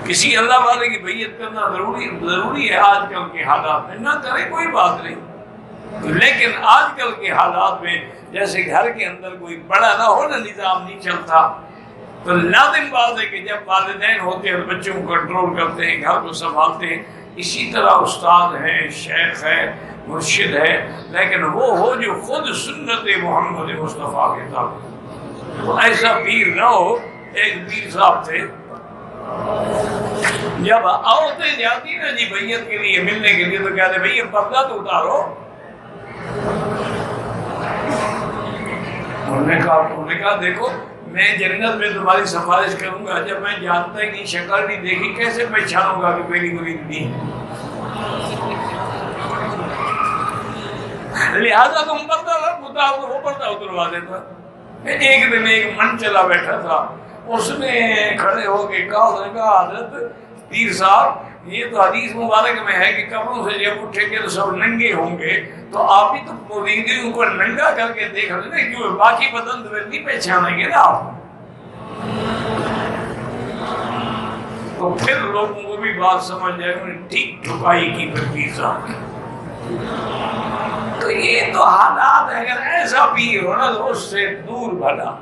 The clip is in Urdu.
کسی اللہ والے کی بیعت کرنا ضروری ہے آج کل کے حالات میں، نہ کرے کوئی بات نہیں، لیکن آج کل کے حالات میں جیسے گھر کے اندر کوئی بڑا نہ ہو، نہ نظام نہیں چلتا، تو لازم بات ہے کہ جب والدین ہوتے ہیں بچوں کو کنٹرول کرتے ہیں، گھر کو سنبھالتے ہیں، اسی طرح استاد ہے، شیخ ہے، مرشد ہے، لیکن وہ ہو جو خود سنت محمد مصطفیٰ کے تابع۔ وہ ایسا پیر نہ ہو۔ ایک پیر صاحب تھے، جب عورتیں جاتی نا جی بیعت کے لیے ملنے کے لیے تو کہتے بھئی پردہ تو اتارو۔ انہوں نے کہا دیکھو میں جنت میں تمہاری سفارش کروں گا، جب میں جانتا ہی نہیں، شکل نہیں دیکھی، کیسے پہچانوں گا کہ میری مرید نہیں؟ لہذا تم پردہ اتار دو، وہ پردہ اتروا دیتا۔ ایک دن ایک من چلا بیٹھا تھا، اس نے کھڑے ہو کے کہا حضرت پیر صاحب یہ تو حدیث مبارک میں ہے کہ قبروں سے جب اٹھیں گے تو سب ننگے ہوں گے، تو آپ ہی تو مریدوں کو ننگا کر کے دیکھ رہے ہیں، کیوں باقی بدن تو نہیں پہچانیں گے نا آپ۔ تو پھر لوگوں کو بھی بات سمجھ جائے، انہوں نے ٹھیک ٹھکائی کی پھر پیر صاحب کی۔ تو یہ تو حالات ہے، اگر ایسا پیر ہو نا تو اس سے دور بھلا۔